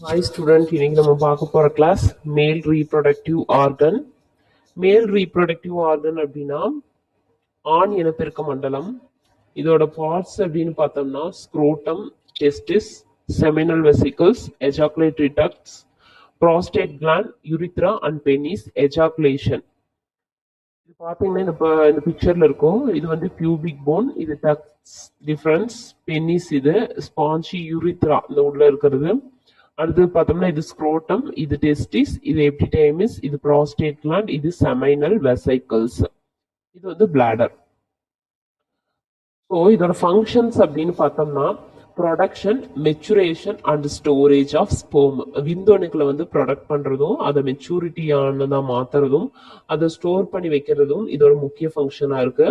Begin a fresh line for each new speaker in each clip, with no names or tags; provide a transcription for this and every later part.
Hi student, இன்னைக்கு நம்ம பார்க்க போற class male reproductive organ. Male reproductive organ அப்படின்னா ஆண் இனப்பெருக்க மண்டலம். இதோட பார்ட்ஸ் அப்படின்னு பார்த்தோம்னா scrotum, testis, seminal vesicles, ejaculatory ducts, prostate gland, urethra and penis, ejaculation. இது பார்த்தீங்கன்னா இந்த பிக்சர்ல இருக்கும். இது வந்து பியூபிக் போன், இது டக்ட்ஸ் டிஃபரன்ஸ், பெனிஸ் இது ஸ்பாஞ்சி, யூரித்ரா இந்த உள்ள இருக்கிறது. அடுத்து பார்த்தோம்னா இது ஸ்க்ரோட்டம், இது டெஸ்டிஸ், இது எபிடைமிஸ், இது ப்ராஸ்டேட் கிளாண்ட், இது செமைனல் வெசைக்கிள்ஸ், இது வந்து பிளாடர். ஸோ இதோட ஃபங்க்ஷன்ஸ் அப்படின்னு பார்த்தோம்னா production, maturation and storage of sperm. விந்தணுக்களை வந்து ப்ரொடக்ட் பண்றதும் அதை மெச்சூரிட்டி ஆனதா மாத்துறதும் அதை ஸ்டோர் பண்ணி வைக்கிறதும் இதோட முக்கிய ஃபங்க்ஷனா இருக்கு.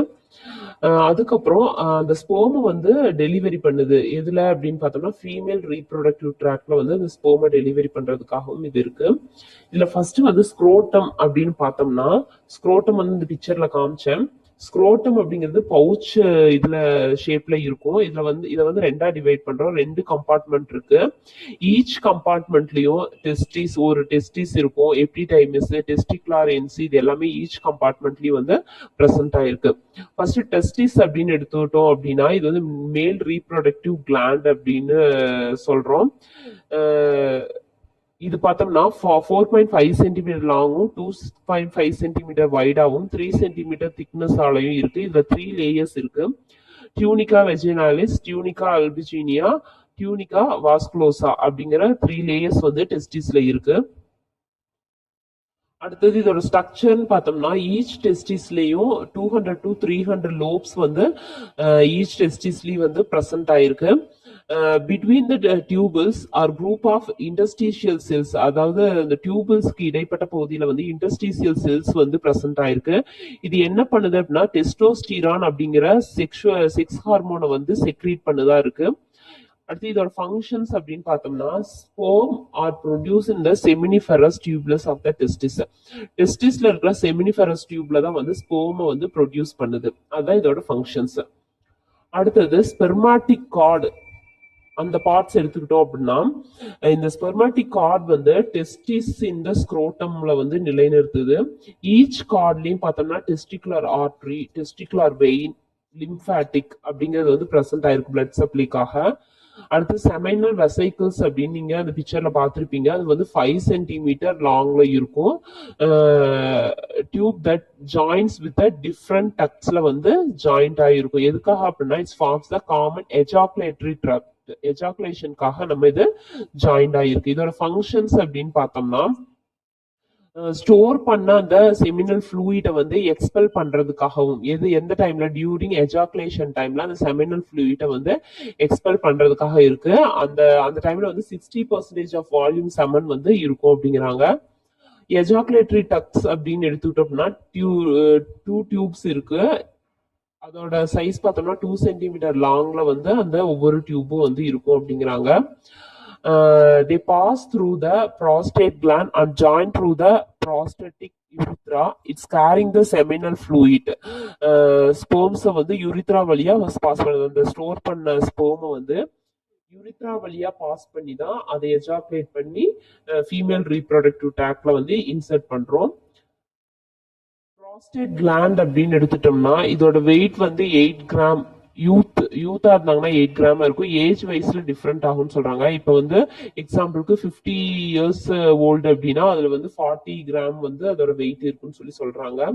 அதுக்கப்புறம் அந்த ஸ்போமை வந்து டெலிவரி பண்ணுது எதுல அப்படின்னு பார்த்தோம்னா ஃபீமேல் ரீப்ரொடக்டிவ் ட்ராக்ல வந்து அந்த ஸ்போமை டெலிவரி பண்றதுக்காகவும் இது இருக்கு. இதுல ஃபர்ஸ்ட் வந்து ஸ்க்ரோட்டம் அப்படின்னு பார்த்தோம்னா ஸ்க்ரோட்டம் வந்து இந்த பிக்சர்ல காமிச்சேன். ஸ்க்ரோட்டம் அப்படிங்கிறது பவுச் இதுல ஷேப்ல இருக்கும். இதை வந்து ரெண்டா டிவைட் பண்றோம். ரெண்டு கம்பார்ட்மெண்ட் இருக்கு. ஈச் கம்பார்ட்மெண்ட்லயும் ஒரு டெஸ்டிஸ் இருக்கும், எபிடைமிஸ், டெஸ்டிகுலார் என்சி, இது எல்லாமே ஈச் கம்பார்ட்மெண்ட்லயும் வந்து பிரசன்ட் ஆயிருக்கு. ஃபர்ஸ்ட் டெஸ்டிஸ் அப்படின்னு எடுத்துக்கிட்டோம் அப்படின்னா இது வந்து மேல் ரீப்ரொடக்டிவ் கிளாண்ட் அப்படின்னு சொல்றோம். இது பார்த்தோம்னா 4.5 சென்டிமீட்டர் லாங்கும் 2.5 சென்டிமீட்டர் வைடாவும் 3 சென்டிமீட்டர் திக்னஸ் ஆலையும் இருக்கு. இதுல 3 லேயர்ஸ் இருக்கு. டியூனிகா வெஜினாலிஸ், டியூனிகா அல்பிஜினியா, டியூனிகா வாஸ்குலோசா அப்படிங்கிற 3 லேயர்ஸ் வந்து டெஸ்டிஸ்ல இருக்கு. அடுத்தது இதோட ஸ்ட்ரக்சர்னு பார்த்தோம்னா ஈச் டெஸ்டிஸ்லயும் 200 to 300 லோப்ஸ் வந்து ஈச் டெஸ்டிஸ்லயும் வந்து பிரசன்ட் ஆயிருக்கு. Between the tubules are group of interstitial cells, அதாவது இந்த டியூபிள்ஸ்க்கு இடைப்பட்ட பகுதியில் வந்து இன்டர்ஸ்டீஷியல் செல்ஸ் வந்து பிரசன்ட் ஆயிருக்கு. இது என்ன பண்ணுது அப்படின்னா டெஸ்டோஸ்டிரான் அப்படிங்கிற செக்ஸ் ஹார்மோனை வந்து செக்ரீட் பண்ணுதா இருக்கு. அடுத்து இதோட ஃபங்க்ஷன்ஸ் அப்படின்னு பார்த்தோம்னா sperm are produce in the seminiferous tubules of the testis. டெஸ்டிஸ்ல இருக்கிற செமினிஃபெரஸ் டியூப்ல தான் வந்து ஸ்போமை வந்து ப்ரொடியூஸ் பண்ணுது. அதுதான் இதோட ஃபங்க்ஷன்ஸ். அடுத்தது ஸ்பெர்மாட்டிக் கார்டு, அந்த பார்ட்ஸ் எடுத்துக்கிட்டோம் அப்படின்னா இந்த ஸ்பெர்மாட்டிக் கார்டு வந்து டெஸ்டிஸ் இந்த ஸ்க்ரோட்டம்ல வந்து நிலைநிறுத்துது. ஈச் கார்ட்லயும் பார்த்தோம்னா testicular artery, testicular vein, lymphatic அப்படிங்கிறது வந்து பிரசன்ட் ஆயிருக்கு பிளட் சப்ளைக்காக. அடுத்து செமைனல் வெசைக்கிள்ஸ் அப்படின்னு நீங்க அந்த பிக்சர்ல பார்த்துருப்பீங்க. அது வந்து 5 சென்டிமீட்டர் லாங்ல இருக்கும். Tube that joins with different டக்ஸ்ல வந்து ஜாயிண்ட் ஆகிருக்கும். எதுக்காக அப்படின்னா it's forms the common ejaculatory ட்ரக். எஜாகுலேஷனுக்காக நம்ம இது ஜாயிண்ட் ஆகிருக்கு. இதோட ஃபங்க்ஷன்ஸ் அப்படின்னு பார்த்தோம்னா ஸ்டோர் பண்ண அந்த செமினல் ஃப்ளூயிட வந்து எக்ஸ்பெல் பண்றதுக்காகவும், எந்த டைம்ல டியூரிங் எஜாகுலேஷன் டைம்ல அந்த செமினல் ஃப்ளூயிட வந்து எக்ஸ்பெல் பண்றதுக்காக இருக்கு. அந்த டைம்ல வந்து 60% ஆஃப் வால்யூம் செமன் வந்து இருக்கும் அப்படிங்கிறாங்க. எஜாகுலேட்டரி டக்ஸ் அப்படின்னு எடுத்துக்கிட்டோம்னா 2 டியூப்ஸ் இருக்கு. அதோட சைஸ் பார்த்தோம்னா 2 சென்டிமீட்டர் லாங்ல வந்து அந்த ஒவ்வொரு டியூபும் வந்து இருக்கும் அப்படிங்கிறாங்க. They pass through the prostate gland and join through the prostatic urethra. It's carrying the seminal fluid. Sperms வந்து யூரித்ரா வழியா பாஸ் பண்ணுது. அந்த ஸ்டோர் பண்ண ஸ்பெர்மை வந்து யூரித்ரா வழியா பாஸ் பண்ணி தான் அதை எஜாகுலேட் பண்ணி ஃபீமேல் ரீப்ரொடக்டிவ் ட்ராக்ல வந்து இன்சர்ட் பண்றோம். ப்ராஸ்டேட் கிளாண்ட் அப்படின்னு எடுத்துட்டோம்னா இதோட வெயிட் வந்து 8 கிராம். யூத்தா இருந்தாங்கன்னா 8 கிராம் இருக்கும். ஏஜ் வைஸ்ல டிஃப்ரெண்ட் ஆகும்னு சொல்றாங்க. இப்போ வந்து எக்ஸாம்பிளுக்கு 50 இயர்ஸ் ஓல்டு அப்படின்னா அதுல வந்து 40 கிராம் வந்து அதோட வெயிட் இருக்குன்னு சொல்றாங்க.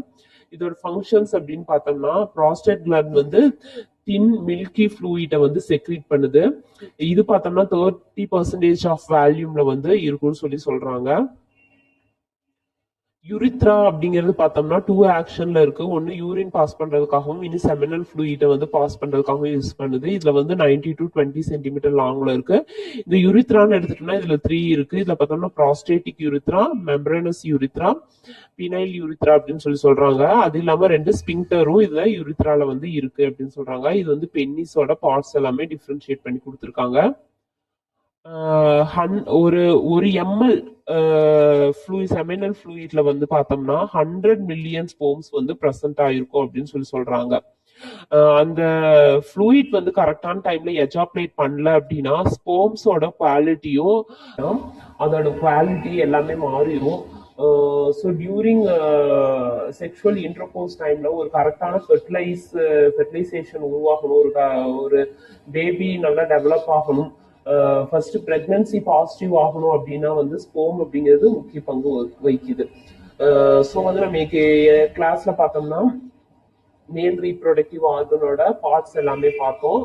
இதோட ஃபங்க்ஷன்ஸ் அப்படின்னு பார்த்தோம்னா ப்ராஸ்டேட் கிளாண்ட் வந்து தின் மில்கி ஃப்ளூயிட வந்து செக்ரீட் பண்ணுது. இது பார்த்தோம்னா 30% ஆஃப் வால்யூம்ல வந்து இருக்குன்னு சொல்றாங்க. யூரித்ரா அப்படிங்கிறது பார்த்தோம்னா 2 ஆக்ஷன்ல இருக்கு. ஒன்னு யூரின் பாஸ் பண்றதுக்காகவும் இன்னும் செமினல் ஃப்ளூயிட வந்து பாஸ் பண்றதுக்காகவும் யூஸ் பண்ணுது. இதுல வந்து 90 to 20 சென்டிமீட்டர் லாங்ல இருக்கு. இந்த யூரித்ரான்னு எடுத்துட்டோம்னா இதுல 3 இருக்கு. இதுல பார்த்தோம்னா prostatic urethra, membranous urethra, penile urethra அப்படின்னு சொல்றாங்க. அது இல்லாம 2 ஸ்பிங்டரும் இதுல யூரித்ரால வந்து இருக்கு அப்படின்னு சொல்றாங்க. இது வந்து பென்னிஸோட பார்ட்ஸ் எல்லாமே டிஃபரன்ஷியேட் பண்ணி கொடுத்துருக்காங்க. ஒரு ml செமினல் ஃப்ளூயிட்ல வந்து பார்த்தோம்னா 100 மில்லியன் ஸ்போம்ஸ் வந்து பிரசன்ட் ஆயிருக்கும் அப்படின்னு சொல்றாங்க. அந்த ஃப்ளூயிட் வந்து கரெக்டான டைம்ல எஜாப்லேட் பண்ணல அப்படின்னா ஸ்போம்ஸோட குவாலிட்டியும் அதோட குவாலிட்டி எல்லாமே மாறிடும். ஸோ டியூரிங் செக்ஷுவல் இன்டர்கோர்ஸ் டைம்ல ஒரு கரெக்டான ஃபெர்டிலைசேஷன் உருவாகணும், ஒரு பேபி நல்லா டெவலப் ஆகணும், ஃபர்ஸ்ட் பிரெக்னன்சி பாசிட்டிவ் ஆகணும் அப்படின்னா வந்து ஸ்போம் அப்படிங்கிறது முக்கிய பங்கு வகிக்குது. ஸோ வந்து நம்ம கிளாஸ்ல பார்த்தோம்னா மேல் ரீப்ரொடக்டிவ் ஆர்கனோட பார்ட்ஸ் எல்லாமே பார்த்தோம்.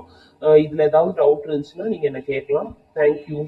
இதுல ஏதாவது டவுட் இருந்துச்சுன்னா நீங்க என்ன கேட்கலாம். தேங்க்யூ.